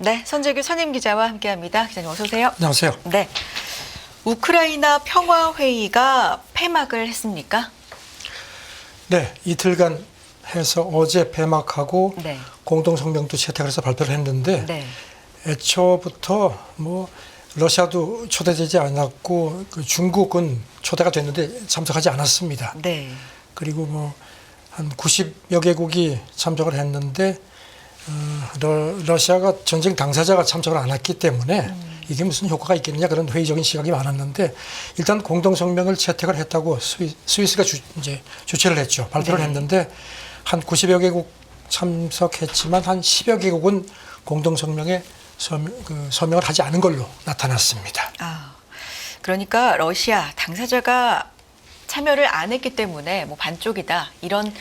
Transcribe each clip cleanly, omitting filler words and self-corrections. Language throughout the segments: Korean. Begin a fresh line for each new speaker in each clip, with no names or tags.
네, 손재규 선임 기자와 함께합니다. 기자님 어서 오세요.
안녕하세요.
네, 우크라이나 평화회의가 폐막을 했습니까?
네, 이틀간 해서 어제 폐막하고
네.
공동성명도 채택을 해서 발표를 했는데
네.
애초부터 러시아도 초대되지 않았고 그 중국은 초대가 됐는데 참석하지 않았습니다.
네.
그리고 한 90여 개국이 참석을 했는데 러시아가 전쟁 당사자가 참석을 안 했기 때문에 이게 무슨 효과가 있겠느냐 그런 회의적인 시각이 많았는데 일단 공동성명을 채택을 했다고 스위스가 이제 주최를 했죠. 발표를
네.
했는데 한 90여 개국 참석했지만 한 10여 개국은 공동성명에 서명을 하지 않은 걸로 나타났습니다.
그러니까 러시아 당사자가 참여를 안 했기 때문에 반쪽이다 이런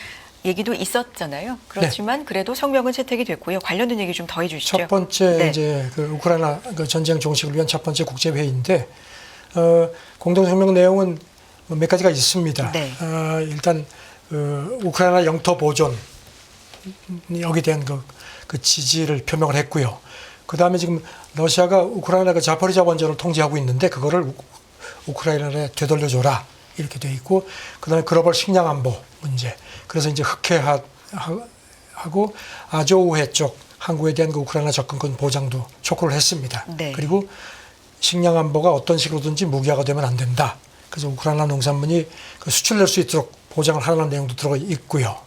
얘기도 있었잖아요. 그렇지만 그래도 성명은 채택이 됐고요. 관련된 얘기 좀 더 해주시죠.
첫 번째
네.
이제 그 우크라이나 전쟁 종식을 위한 첫 번째 국제 회의인데 공동성명 내용은 몇 가지가 있습니다.
네.
일단 우크라이나 영토 보존 여기에 대한 그 지지를 표명을 했고요. 그 다음에 지금 러시아가 우크라이나 그 자포리자 원전을 통제하고 있는데 그거를 우크라이나에 되돌려줘라 이렇게 돼 있고 그 다음에 글로벌 식량 안보 문제. 그래서 이제 흑해하고 아조우해 쪽 항구에 대한 그 우크라이나 접근권 보장도 촉구를 했습니다.
네.
그리고 식량 안보가 어떤 식으로든지 무기화가 되면 안 된다. 그래서 우크라이나 농산물이 그 수출될 수 있도록 보장을 하라는 내용도 들어가 있고요.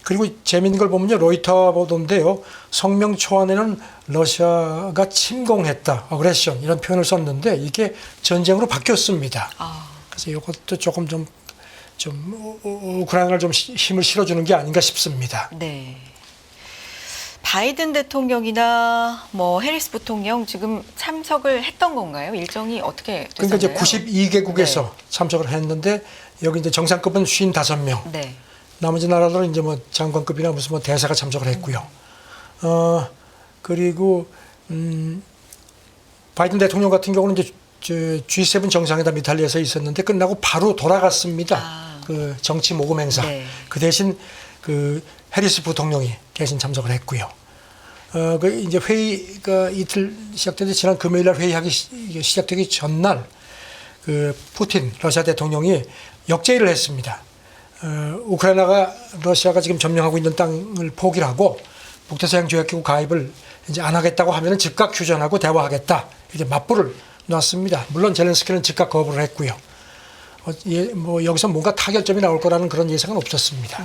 그리고 재미있는 걸 보면요. 로이터 보도인데요. 성명 초안에는 러시아가 침공했다, 어그레션 이런 표현을 썼는데 이게 전쟁으로 바뀌었습니다. 그래서 이것도 조금 좀 우크라이나를 좀 힘을 실어주는 게 아닌가 싶습니다.
네. 바이든 대통령이나 해리스 부통령 지금 참석을 했던 건가요? 일정이 어떻게 됐었나요?
그러니까 이제 92개국에서
네.
참석을 했는데 여기 이제 정상급은 55명.
네.
나머지 나라들은 이제 장관급이나 무슨 대사가 참석을 했고요. 그리고 바이든 대통령 같은 경우는 이제 G7 정상회담 이탈리아에서 있었는데 끝나고 바로 돌아갔습니다. 그 정치 모금 행사.
네.
그 대신 그 해리스 부통령이 대신 참석을 했고요. 그 이제 회의가 이틀 시작되는데 지난 금요일날 회의하기 시작되기 전날 그 푸틴 러시아 대통령이 역제의를 했습니다. 우크라이나가 러시아가 지금 점령하고 있는 땅을 포기를 하고 북대서양 조약기구 가입을 이제 안 하겠다고 하면은 즉각 휴전하고 대화하겠다 이렇게 맞불을 놨습니다. 물론 젤렌스키는 즉각 거부를 했고요. 여기서 뭔가 타결점이 나올 거라는 그런 예상은 없었습니다.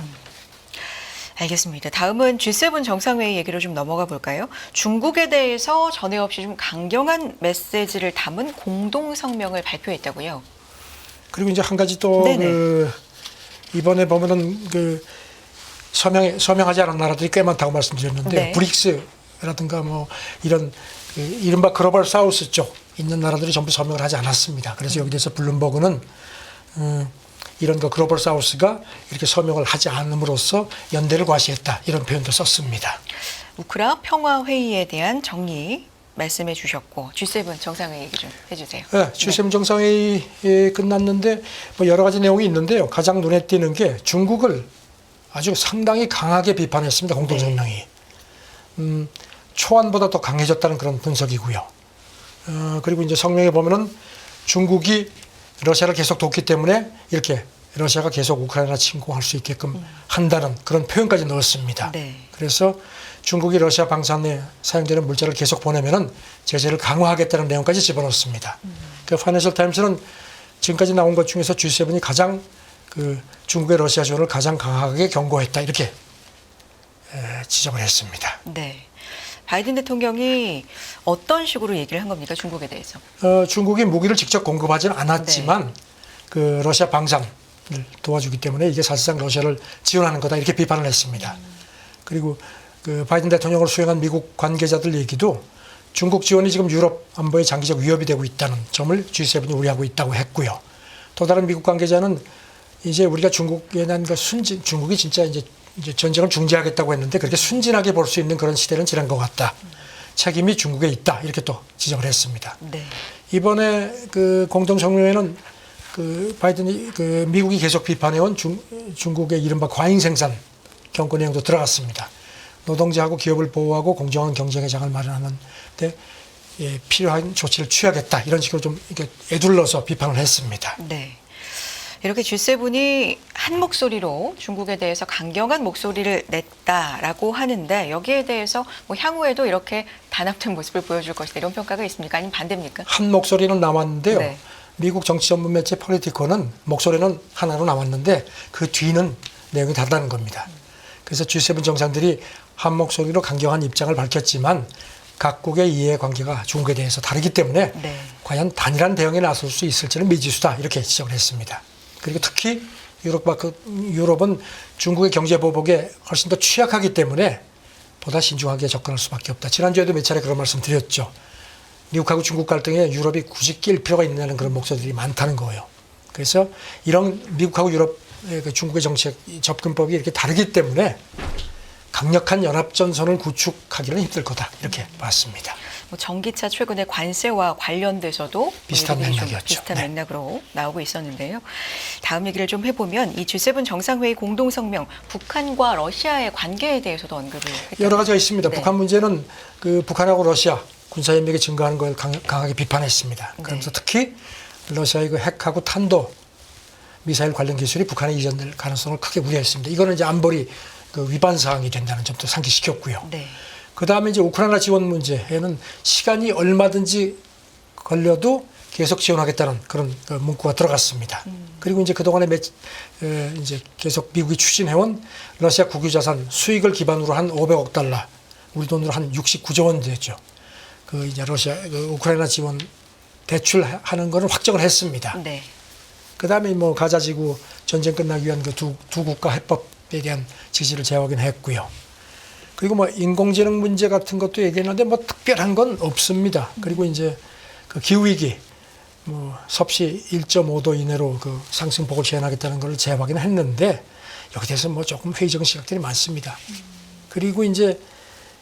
알겠습니다. 다음은 G7 정상회의 얘기로 좀 넘어가 볼까요? 중국에 대해서 전에 없이 좀 강경한 메시지를 담은 공동성명을 발표했다고요.
그리고 이제 한 가지 또 이번에 보면은 서명하지 않은 나라들이 꽤 많다고 말씀드렸는데
네.
브릭스라든가 이런 이른바 글로벌 사우스 쪽 있는 나라들이 전부 서명을 하지 않았습니다. 그래서 여기 대해서 블룸버그는 이런 글로벌 사우스가 이렇게 서명을 하지 않음으로써 연대를 과시했다 이런 표현도 썼습니다.
우크라 평화회의에 대한 정리 말씀해 주셨고 G7 정상회의 얘기 좀 해주세요.
네, G7 정상회의 끝났는데 여러 가지 내용이 있는데요. 가장 눈에 띄는 게 중국을 아주 상당히 강하게 비판했습니다. 공동성명이. 초안보다 더 강해졌다는 그런 분석이고요. 그리고 이제 성명에 보면은 중국이 러시아를 계속 돕기 때문에 이렇게 러시아가 계속 우크라이나 침공할 수 있게끔 한다는 그런 표현까지 넣었습니다.
네.
그래서 중국이 러시아 방산에 사용되는 물자를 계속 보내면은 제재를 강화하겠다는 내용까지 집어넣습니다. 그 파이낸셜 타임스는 지금까지 나온 것 중에서 G7이 가장 중국의 러시아 지원을 가장 강하게 경고했다 이렇게 지적을 했습니다.
네. 바이든 대통령이 어떤 식으로 얘기를 한 겁니까? 중국에 대해서.
중국이 무기를 직접 공급하지는 않았지만 그 러시아 방산을 도와주기 때문에 이게 사실상 러시아를 지원하는 거다 이렇게 비판을 했습니다. 그리고 그 바이든 대통령을 수행한 미국 관계자들 얘기도 중국 지원이 지금 유럽 안보에 장기적 위협이 되고 있다는 점을 G7이 우려하고 있다고 했고요. 또 다른 미국 관계자는 이제 우리가 중국에 대한 중국이 진짜 이제 전쟁을 중지하겠다고 했는데 그렇게 순진하게 볼 수 있는 그런 시대는 지난 것 같다. 책임이 중국에 있다. 이렇게 또 지적을 했습니다.
네.
이번에 그 공동성명에는 미국이 계속 비판해온 중국의 이른바 과잉 생산 경고 내용도 들어갔습니다. 노동자하고 기업을 보호하고 공정한 경쟁의 장을 마련하는데 필요한 조치를 취하겠다 이런 식으로 좀 이렇게 에둘러서 비판을 했습니다.
네. 이렇게 G7이 한 목소리로 중국에 대해서 강경한 목소리를 냈다라고 하는데 여기에 대해서 뭐 향후에도 이렇게 단합된 모습을 보여줄 것이다 이런 평가가 있습니까? 아니면 반대입니까?
한 목소리는 남았는데요.
네.
미국 정치 전문 매체 폴리티코는 목소리는 하나로 남았는데 그 뒤는 내용이 다르다는 겁니다. 그래서 G7 정상들이 한 목소리로 강경한 입장을 밝혔지만 각국의 이해관계가 중국에 대해서 다르기 때문에
네.
과연 단일한 대응에 나설 수 있을지는 미지수다 이렇게 지적을 했습니다. 그리고 특히 유럽은 중국의 경제 보복에 훨씬 더 취약하기 때문에 보다 신중하게 접근할 수밖에 없다. 지난주에도 몇 차례 그런 말씀 드렸죠. 미국하고 중국 갈등에 유럽이 굳이 낄 필요가 있냐는 그런 목소리들이 많다는 거예요. 그래서 이런 미국하고 유럽의 중국의 정책 접근법이 이렇게 다르기 때문에 강력한 연합전선을 구축하기는 힘들 거다 이렇게 봤습니다.
뭐 전기차 최근에 관세와 관련돼서도
비슷한
얘기들이 좀
맥락이었죠.
비슷한
네.
맥락으로 나오고 있었는데요. 다음 얘기를 좀 해보면 이 G7 정상회의 공동성명 북한과 러시아의 관계에 대해서도 언급을 했죠.
여러 가지가 있습니다.
네.
북한 문제는 그 북한하고 러시아 군사협력이 증가하는 걸 강하게 비판했습니다. 그러면서
네.
특히 러시아의 그 핵하고 탄도 미사일 관련 기술이 북한에 이전될 가능성을 크게 우려했습니다. 이거는 이제 안보리 그 위반 사항이 된다는 점도 상기시켰고요.
네.
그 다음에 이제 우크라이나 지원 문제에는 시간이 얼마든지 걸려도 계속 지원하겠다는 그런 그 문구가 들어갔습니다. 그리고 이제 그동안에 이제 계속 미국이 추진해온 러시아 국유자산 수익을 기반으로 한 500억 달러, 우리 돈으로 한 69조 원 되죠. 그 이제 러시아, 우크라이나 지원 대출하는 거는 확정을 했습니다.
네.
그 다음에 뭐 가자지구 전쟁 끝나기 위한 그 두 국가 해법에 대한 지지를 재확인했고요. 그리고 뭐 인공지능 문제 같은 것도 얘기했는데 뭐 특별한 건 없습니다. 그리고 이제 그 기후위기 뭐 섭씨 1.5도 이내로 그 상승폭을 제한하겠다는 걸 재확인했는데 여기 대해서 뭐 조금 회의적인 시각들이 많습니다. 그리고 이제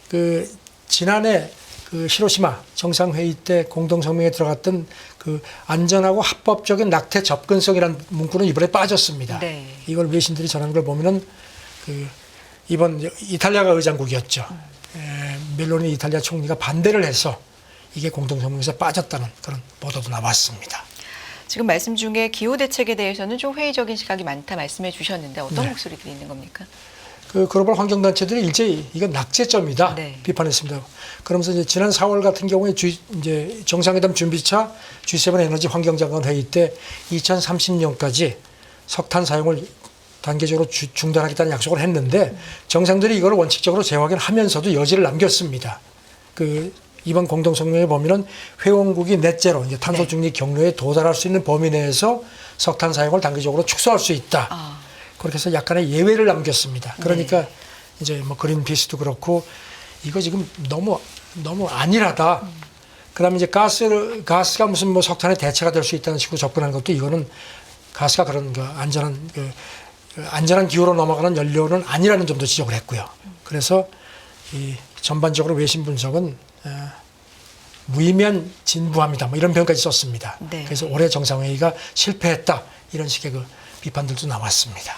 그 지난해 그 히로시마 정상회의 때 공동성명에 들어갔던 그 안전하고 합법적인 낙태 접근성이라는 문구는 이번에 빠졌습니다.
네.
이걸 외신들이 전하는 걸 보면은 그 이번 이탈리아가 의장국이었죠. 멜로니 이탈리아 총리가 반대를 해서 이게 공동성명에서 빠졌다는 그런 보도도 나왔습니다.
지금 말씀 중에 기후 대책에 대해서는 좀 회의적인 시각이 많다 말씀해 주셨는데 어떤
네.
목소리들이 있는 겁니까?
그 글로벌 환경단체들이 일제히 이건 낙제점이다
네.
비판했습니다. 그러면서 이제 지난 4월 같은 경우에 이제 정상회담 준비차 G7 에너지 환경장관 회의 때 2030년까지 석탄 사용을 단계적으로 중단하겠다는 약속을 했는데 정상들이 이걸 원칙적으로 재확인하면서도 여지를 남겼습니다. 그 이번 공동성명에 보면은 회원국이 넷제로 이제 탄소 중립 경로에 도달할 수 있는 범위 내에서 석탄 사용을 단계적으로 축소할 수 있다.
아.
그렇게 해서 약간의 예외를 남겼습니다. 그러니까 이제 뭐 그린피스도 그렇고 이거 지금 너무 안일하다. 그다음에 이제 가스가 무슨 뭐 석탄의 대체가 될 수 있다는 식으로 접근하는 것도 이거는 가스가 그런 그 안전한 기후로 넘어가는 연료는 아니라는 점도 지적을 했고요. 그래서 이 전반적으로 외신 분석은 무의미한 진부합니다. 뭐 이런 표현까지 썼습니다.
네.
그래서 올해 정상회의가 실패했다. 이런 식의 그 비판들도 나왔습니다.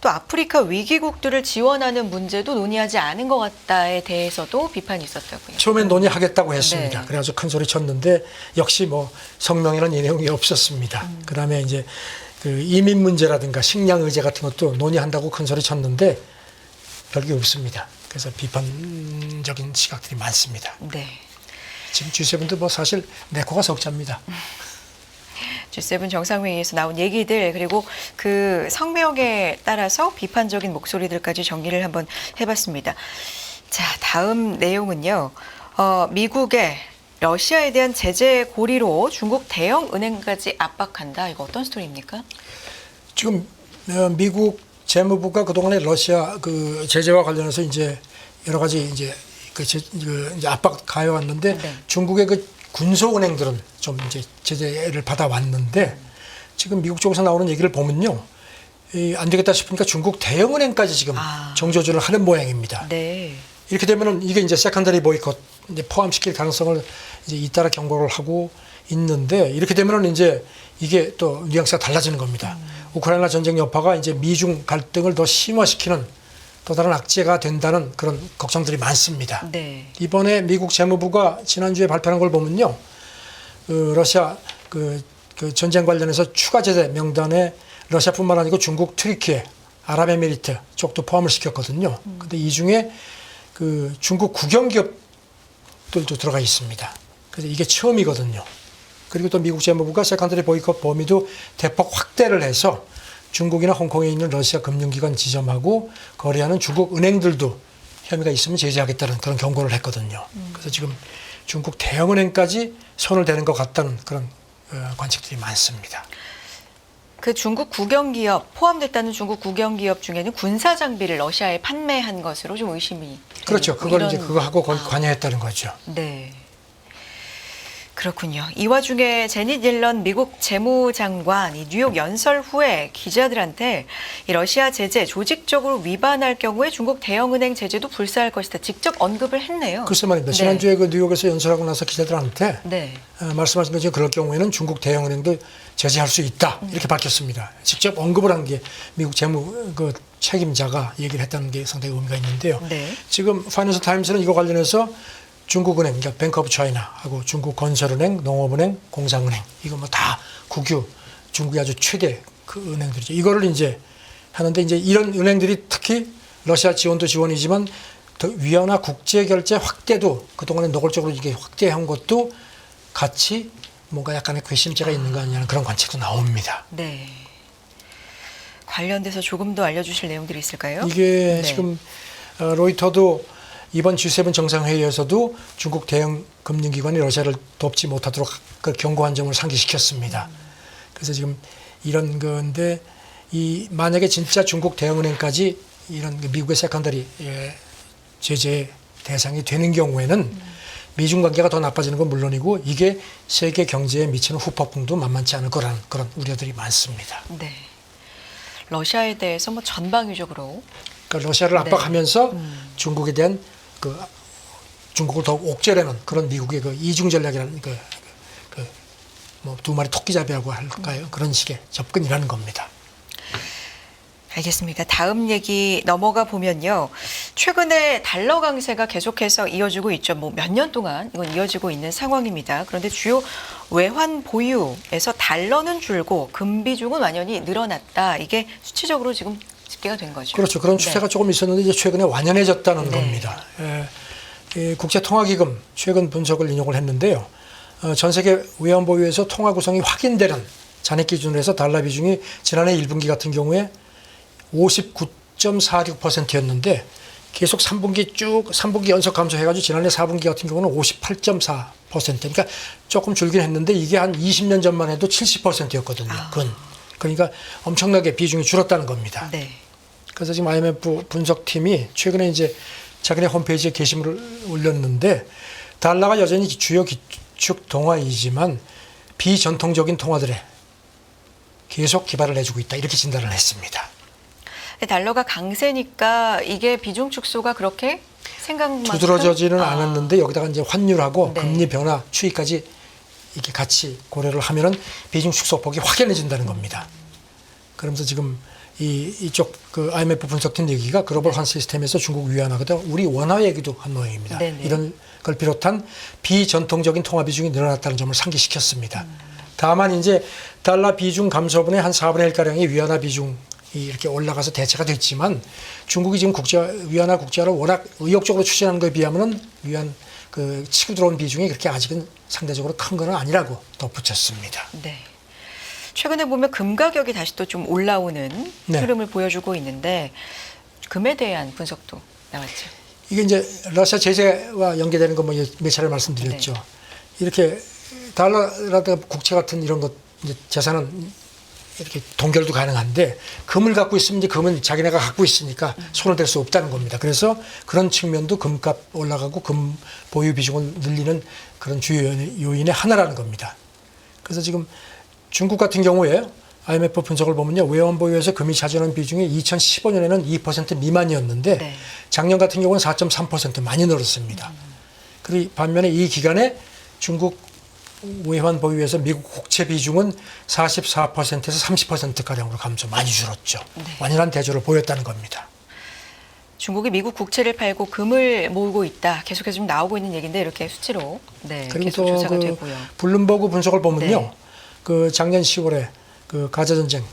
또 아프리카 위기국들을 지원하는 문제도 논의하지 않은 것 같다에 대해서도 비판이 있었다고요.
처음엔 논의하겠다고 했습니다.
네.
그래가지고 큰 소리 쳤는데 역시 뭐 성명이라는 이 내용이 없었습니다. 그다음에 이제 그 이민 문제라든가 식량 의제 같은 것도 논의한다고 큰 소리 쳤는데 별게 없습니다. 그래서 비판적인 시각들이 많습니다.
네.
지금 G7도 뭐 사실 내 코가 석자입니다.
G7 정상회의에서 나온 얘기들 그리고 그 성명에 따라서 비판적인 목소리들까지 정리를 한번 해봤습니다. 자, 다음 내용은요. 미국의 러시아에 대한 제재 고리로 중국 대형 은행까지 압박한다. 이거 어떤 스토리입니까?
지금 미국 재무부가 그동안에 러시아 그 제재와 관련해서 이제 여러 가지 이제 이제 압박 가해왔는데
네.
중국의 그 군소은행들은 좀 이제 제재를 받아왔는데 지금 미국 쪽에서 나오는 얘기를 보면요. 안 되겠다 싶으니까 중국 대형은행까지 지금 정조주를 하는 모양입니다.
네.
이렇게 되면은 이게 이제 세컨더리 보이콧 이제 포함시킬 가능성을 이제 잇따라 경고를 하고 있는데 이렇게 되면은 이제 이게 또 뉘앙스가 달라지는 겁니다. 우크라이나 전쟁 여파가 이제 미중 갈등을 더 심화시키는 또 다른 악재가 된다는 그런 걱정들이 많습니다.
네.
이번에 미국 재무부가 지난주에 발표한 걸 보면요. 러시아 그 전쟁 관련해서 추가 제재 명단에 러시아뿐만 아니고 중국, 튀르키예, 아랍에미리트 쪽도 포함을 시켰거든요. 근데 이 중에 그 중국 국영 기업들도 들어가 있습니다. 그래서 이게 처음이거든요. 그리고 또 미국 재무부가 세컨더리 보이콧 범위도 대폭 확대를 해서 중국이나 홍콩에 있는 러시아 금융기관 지점하고 거래하는 중국 은행들도 혐의가 있으면 제재하겠다는 그런 경고를 했거든요. 그래서 지금 중국 대형은행까지 손을 대는 것 같다는 그런 관측들이 많습니다.
그 중국 국영기업 포함됐다는 중국 국영기업 중에는 군사 장비를 러시아에 판매한 것으로 좀 의심이
그렇죠. 그걸
이런-
이제 그거하고 관여했다는 거죠.
네. 그렇군요. 이 와중에 제닛 옐런 미국 재무장관 이 뉴욕 연설 후에 기자들한테 이 러시아 제재 조직적으로 위반할 경우에 중국 대형은행 제재도 불사할 것이다. 직접 언급을 했네요.
글쎄 말입니다.
네.
지난주에 그 뉴욕에서 연설하고 나서 기자들한테
네.
말씀하신 것처럼 그럴 경우에는 중국 대형은행도 제재할 수 있다 이렇게 밝혔습니다. 직접 언급을 한 게 미국 재무 그 책임자가 얘기를 했다는 게 상당히 의미가 있는데요.
네.
지금 파이낸셜 타임스는 이거 관련해서 중국은행, 그러니까 뱅크 오브 차이나하고 중국 건설은행, 농업은행, 공상은행 이거 뭐 다 국유 중국의 아주 최대 그 은행들이죠. 이거를 이제 하는데 이제 이런 은행들이 특히 러시아 지원도 지원이지만 더 위안화 국제 결제 확대도 그동안에 노골적으로 이게 확대한 것도 같이 뭔가 약간의 괘씸죄가 있는 거 아니냐는 그런 관측도 나옵니다.
네. 관련돼서 조금 더 알려주실 내용들이 있을까요?
이게
네.
지금 로이터도 이번 G7 정상회의에서도 중국 대형 금융기관이 러시아를 돕지 못하도록 그 경고한 점을 상기시켰습니다. 그래서 지금 이런 건데 이 만약에 진짜 중국 대형은행까지 이런 미국의 세컨더리 제재 대상이 되는 경우에는 미중 관계가 더 나빠지는 건 물론이고 이게 세계 경제에 미치는 후폭풍도 만만치 않을 거라는 그런 우려들이 많습니다.
네. 러시아에 대해서 뭐 전방위적으로
그러니까 러시아를 압박하면서 중국에 대한 그 중국을 더욱 옥죄려는 그런 미국의 그 이중 전략이라는 뭐 두 마리 토끼잡이라고 할까요? 그런 식의 접근이라는 겁니다.
알겠습니다. 다음 얘기 넘어가 보면요. 최근에 달러 강세가 계속해서 이어지고 있죠. 뭐 몇 년 동안 이건 이어지고 있는 상황입니다. 그런데 주요 외환 보유에서 달러는 줄고 금 비중은 완연히 늘어났다. 이게 수치적으로 지금 집계가 된 거죠.
그렇죠. 그런 추세가 조금 있었는데 이제 최근에 완연해졌다는
네.
겁니다. 국제통화기금 최근 분석을 인용을 했는데요. 전 세계 외환 보유에서 통화 구성이 확인되는 잔액 기준으로 해서 달러 비중이 지난해 1분기 같은 경우에 59.46%였는데 계속 3분기 연속 감소해가지고 지난해 4분기 같은 경우는 58.4%. 그러니까 조금 줄긴 했는데 이게 한 20년 전만 해도 70%였거든요. 그러니까 엄청나게 비중이 줄었다는 겁니다.
네.
그래서 지금 IMF 분석팀이 최근에 이제 자기네 홈페이지에 게시물을 올렸는데 달러가 여전히 주요 기축 통화이지만 비전통적인 통화들에 계속 기반을 해주고 있다 이렇게 진단을 했습니다.
달러가 강세니까 이게 비중 축소가 그렇게 생각만큼
두드러져지는 않았는데 여기다가 이제 환율하고
네.
금리 변화 추이까지 이렇게 같이 고려를 하면은 비중 축소폭이 확연해진다는 겁니다. 그러면서 지금 이쪽 그 IMF 분석팀 얘기가 글로벌 환 시스템에서 중국 위안화거든 우리 원화 얘기도 한 모양입니다.
네네.
이런 걸 비롯한 비전통적인 통화 비중이 늘어났다는 점을 상기시켰습니다. 다만 이제 달러 비중 감소분의 한 4분의 1가량이 위안화 비중이 이렇게 올라가서 대체가 됐지만 중국이 지금 위안화 국제화를 워낙 의욕적으로 추진하는 것에 비하면은 위안 그 치고 들어온 비중이 그렇게 아직은 상대적으로 큰 건 아니라고 덧붙였습니다.
네. 최근에 보면 금 가격이 다시 또 좀 올라오는
네.
흐름을 보여주고 있는데 금에 대한 분석도 나왔죠.
이게 이제 러시아 제재와 연계되는 거 뭐 몇 차례 말씀드렸죠.
네.
이렇게 달러라든가 국채 같은 이런 것 이제 재산은 이렇게 동결도 가능한데 금을 갖고 있으면 이제 금은 자기네가 갖고 있으니까 손을 댈 수 없다는 겁니다. 그래서 그런 측면도 금값 올라가고 금 보유 비중을 늘리는 그런 주요 요인의 하나라는 겁니다. 그래서 지금 중국 같은 경우에 IMF 분석을 보면요. 외환 보유에서 금이 차지하는 비중이 2015년에는 2% 미만이었는데
네. 작년
같은 경우는 4.3% 많이 늘었습니다. 그리고 반면에 이 기간에 중국 외환 보유에서 미국 국채 비중은 44%에서 30%가량으로 감소 많이 줄었죠.
네.
완연한 대조를 보였다는 겁니다.
중국이 미국 국채를 팔고 금을 모으고 있다. 계속해서 좀 나오고 있는 얘기인데 이렇게 수치로
그리고
계속
또
조사가
그
되고요.
블룸버그 분석을 보면요.
네.
그 작년 10월에 그 가자 전쟁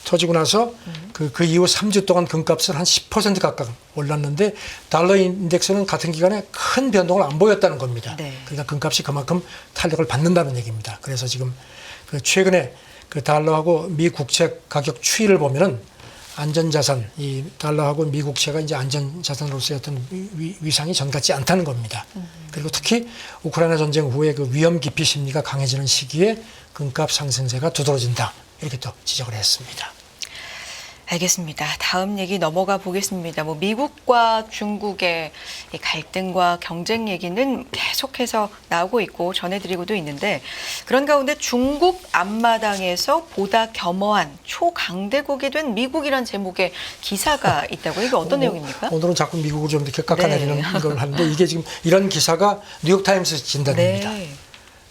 터지고 나서 그 이후 3주 동안 금값은 한 10% 가까이 올랐는데 달러 인덱스는 같은 기간에 큰 변동을 안 보였다는 겁니다.
네.
그러니까 금값이 그만큼 탄력을 받는다는 얘기입니다. 그래서 지금 그 최근에 그 달러하고 미 국채 가격 추이를 보면은 안전자산, 이 달러하고 미 국채가 이제 안전자산으로서의 어떤 위상이 전 같지 않다는 겁니다. 그리고 특히 우크라이나 전쟁 후에 그 위험 기피 심리가 강해지는 시기에 금값 상승세가 두드러진다. 이렇게 또 지적을 했습니다.
알겠습니다. 다음 얘기 넘어가 보겠습니다. 뭐 미국과 중국의 이 갈등과 경쟁 얘기는 계속해서 나오고 있고 전해드리고도 있는데 그런 가운데 중국 앞마당에서 보다 겸허한 초강대국이 된 미국이란 제목의 기사가 있다고 이게 어떤 내용입니까?
오늘은 자꾸 미국을 좀 이렇게 깎아내리는
네.
걸 하는데 이게 지금 이런 기사가 뉴욕타임스 진단입니다.
네.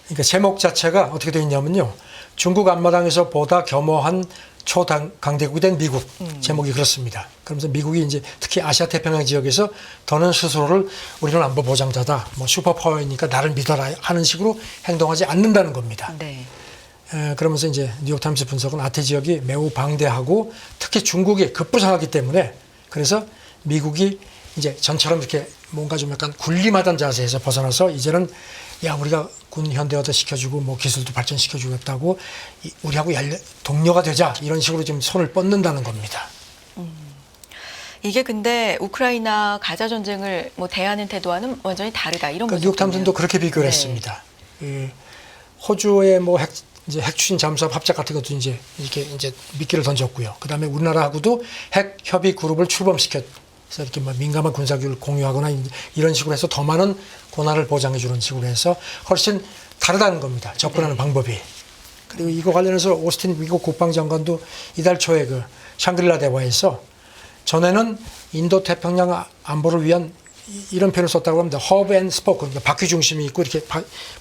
그러니까 제목 자체가 어떻게 되어 있냐면요. 중국 앞마당에서 보다 겸허한 초강대국이 된 미국 제목이 그렇습니다. 그러면서 미국이 이제 특히 아시아 태평양 지역에서 더는 스스로를 우리는 안보 보장자다, 뭐 슈퍼파워이니까 나를 믿어라 하는 식으로 행동하지 않는다는 겁니다.
네.
그러면서 이제 뉴욕타임스 분석은 아태 지역이 매우 방대하고 특히 중국이 급부상하기 때문에 그래서 미국이 이제 전처럼 이렇게 뭔가 좀 약간 군림하던 자세에서 벗어나서 이제는 야 우리가 군 현대화도 시켜주고 뭐 기술도 발전시켜주겠다고 우리하고 동료가 되자 이런 식으로 지금 손을 뻗는다는 겁니다.
이게 근데 우크라이나 가자 전쟁을 뭐 대하는 태도와는 완전히 다르다 이런
그러니까 뉴욕타임스도 그렇게 비교를
네.
했습니다. 호주의 뭐 핵 추진 잠수함 합작 같은 것도 이제 이렇게 이제 미끼를 던졌고요. 그다음에 우리나라하고도 핵 협의 그룹을 출범시켰. 그래서 이렇게 뭐 민감한 군사기를 공유하거나 이런 식으로 해서 더 많은 권한을 보장해 주는 식으로 해서 훨씬 다르다는 겁니다. 접근하는 방법이. 그리고 이거 관련해서 오스틴 미국 국방장관도 이달 초에 그 샹그릴라 대화에서 전에는 인도 태평양 안보를 위한 이런 표현을 썼다고 합니다. 허브 앤 스포크, 그러니까 바퀴 중심이 있고 이렇게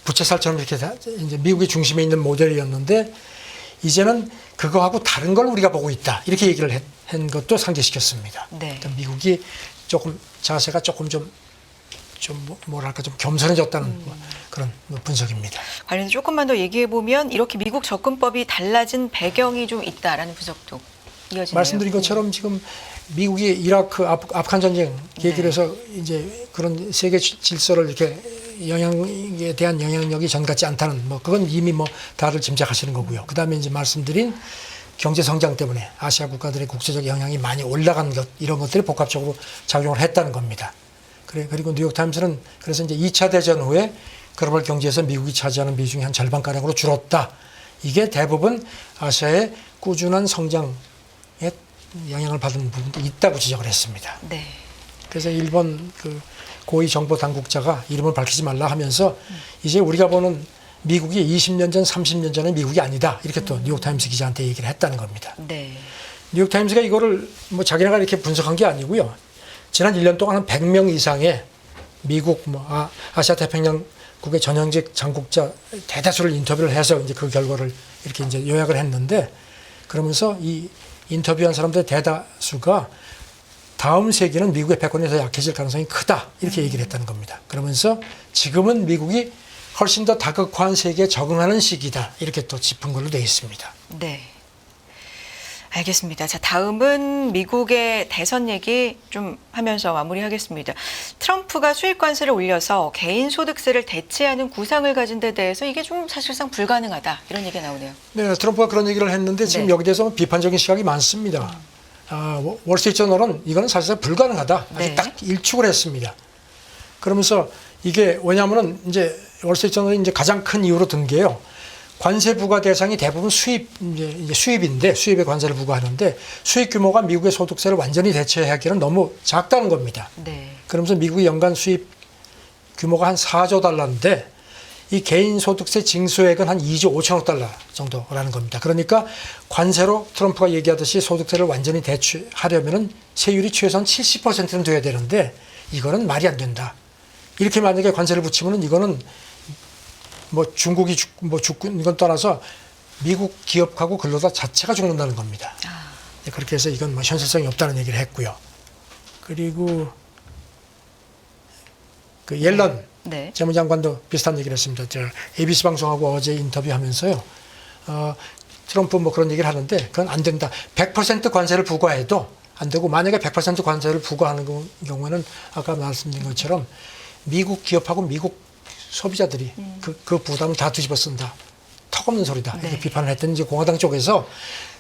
부채살처럼 이렇게 이제 미국이 중심에 있는 모델이었는데 이제는 그거하고 다른 걸 우리가 보고 있다. 이렇게 얘기를 한 것도 상기시켰습니다.
네.
그러니까 미국이 조금 자세가 조금 좀 뭐랄까 좀 겸손해졌다는 그런 분석입니다.
관련해서 조금만 더 얘기해 보면 이렇게 미국 접근법이 달라진 배경이 좀 있다라는 분석도 이어지네요.
말씀드린 것처럼 지금 미국이 이라크, 아프간 전쟁 계기로 해서 이제 그런 세계 질서를 이렇게 영향에 대한 영향력이 전 같지 않다는 뭐 그건 이미 뭐 다들 짐작하시는 거고요. 그다음에 이제 말씀드린 경제 성장 때문에 아시아 국가들의 국제적 영향이 많이 올라간 것 이런 것들이 복합적으로 작용을 했다는 겁니다. 그리고 뉴욕타임스는 그래서 이제 2차 대전 후에 글로벌 경제에서 미국이 차지하는 비중이 한 절반가량으로 줄었다. 이게 대부분 아시아의 꾸준한 성장에 영향을 받은 부분도 있다고 지적을 했습니다.
네.
그래서 일본 그 고위 정보 당국자가 이름을 밝히지 말라 하면서 이제 우리가 보는 미국이 20년 전, 30년 전의 미국이 아니다. 이렇게 또 뉴욕타임스 기자한테 얘기를 했다는 겁니다.
네.
뉴욕타임스가 이거를 뭐 자기네가 이렇게 분석한 게 아니고요. 지난 1년 동안 한 100명 이상의 미국, 아시아 태평양국의 전형직 장국자 대다수를 인터뷰를 해서 이제 그 결과를 이렇게 이제 요약을 했는데 그러면서 이 인터뷰한 사람들의 대다수가 다음 세기는 미국의 패권이 더 약해질 가능성이 크다. 이렇게 얘기를 했다는 겁니다. 그러면서 지금은 미국이 훨씬 더 다극화한 세계에 적응하는 시기다. 이렇게 또 짚은 걸로 되어 있습니다.
네. 알겠습니다. 자, 다음은 미국의 대선 얘기 좀 하면서 마무리하겠습니다. 트럼프가 수입 관세를 올려서 개인 소득세를 대체하는 구상을 가진 데 대해서 이게 좀 사실상 불가능하다. 이런 얘기가 나오네요.
네, 트럼프가 그런 얘기를 했는데 지금
네.
여기 대해서 비판적인 시각이 많습니다. 월스트리트저널은 이거는 사실상 불가능하다. 아주
네.
딱 일축을 했습니다. 그러면서 이게 왜냐하면은 이제 월스트리트저널이 이제 가장 큰 이유로 든 게요. 관세 부과 대상이 대부분 이제 수입인데 수입에 관세를 부과하는데 수입 규모가 미국의 소득세를 완전히 대체하기는 너무 작다는 겁니다.
네.
그러면서 미국의 연간 수입 규모가 한 4조 달러인데 이 개인 소득세 징수액은 한 2조 5천억 달러 정도라는 겁니다. 그러니까 관세로 트럼프가 얘기하듯이 소득세를 완전히 대체하려면은 세율이 최소한 70%는 돼야 되는데 이거는 말이 안 된다. 이렇게 만약에 관세를 붙이면은 이거는 뭐 중국이 죽고 이건 떠나서 미국 기업하고 근로자 자체가 죽는다는 겁니다. 그렇게 해서 이건 뭐 현실성이 없다는 얘기를 했고요. 그리고 그 옐런
네.
재무장관도 비슷한 얘기를 했습니다. 저 ABC 방송하고 어제 인터뷰하면서요. 트럼프 뭐 그런 얘기를 하는데 그건 안 된다. 100% 관세를 부과해도 안 되고 만약에 100% 관세를 부과하는 경우에는 아까 말씀드린 것처럼 미국 기업하고 미국 소비자들이 그 부담을 다 뒤집어 쓴다. 턱없는 소리다. 이렇게
네.
비판을 했더니 이제 공화당 쪽에서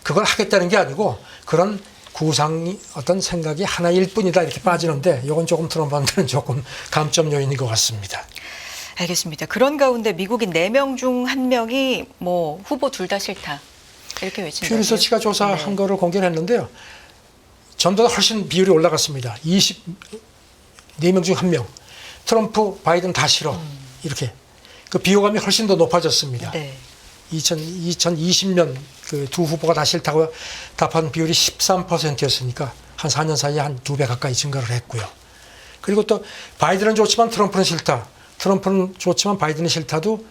그걸 하겠다는 게 아니고 그런 구상이 어떤 생각이 하나일 뿐이다 이렇게 빠지는데 이건 조금 트럼프한테는 조금 감점 요인인 것 같습니다.
알겠습니다. 그런 가운데 미국인 4명 중 1명이 뭐 후보 둘 다 싫다. 이렇게 외친다.
퓨 리서치가 조사한 거를 공개를 했는데요. 전보다 훨씬 비율이 올라갔습니다. 4명 중 1명. 트럼프, 바이든 다 싫어. 이렇게. 그 비호감이 훨씬 더 높아졌습니다.
네.
2020년 그 두 후보가 다 싫다고 답한 비율이 13%였으니까 한 4년 사이에 한 2배 가까이 증가를 했고요. 그리고 또 바이든은 좋지만 트럼프는 싫다. 트럼프는 좋지만 바이든은 싫다도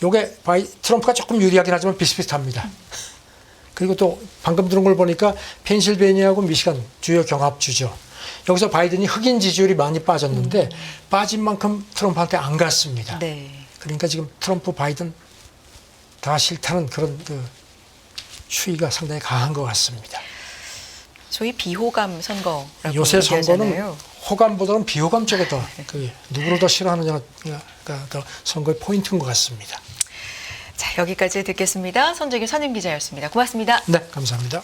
요게 트럼프가 조금 유리하긴 하지만 비슷비슷합니다. 그리고 또 방금 들은 걸 보니까 펜실베니아하고 미시간 주요 경합주죠. 여기서 바이든이 흑인 지지율이 많이 빠졌는데 빠진 만큼 트럼프한테 안 갔습니다.
네.
그러니까 지금 트럼프, 바이든 다 싫다는 그런 그 추이가 상당히 강한 것 같습니다.
소위 비호감 선거라고
요새 선거는
얘기하잖아요.
호감보다는 비호감 쪽에 더 누구를 더 싫어하느냐가 더 선거의 포인트인 것 같습니다.
자, 여기까지 듣겠습니다. 손재규 선임 기자였습니다. 고맙습니다.
네, 감사합니다.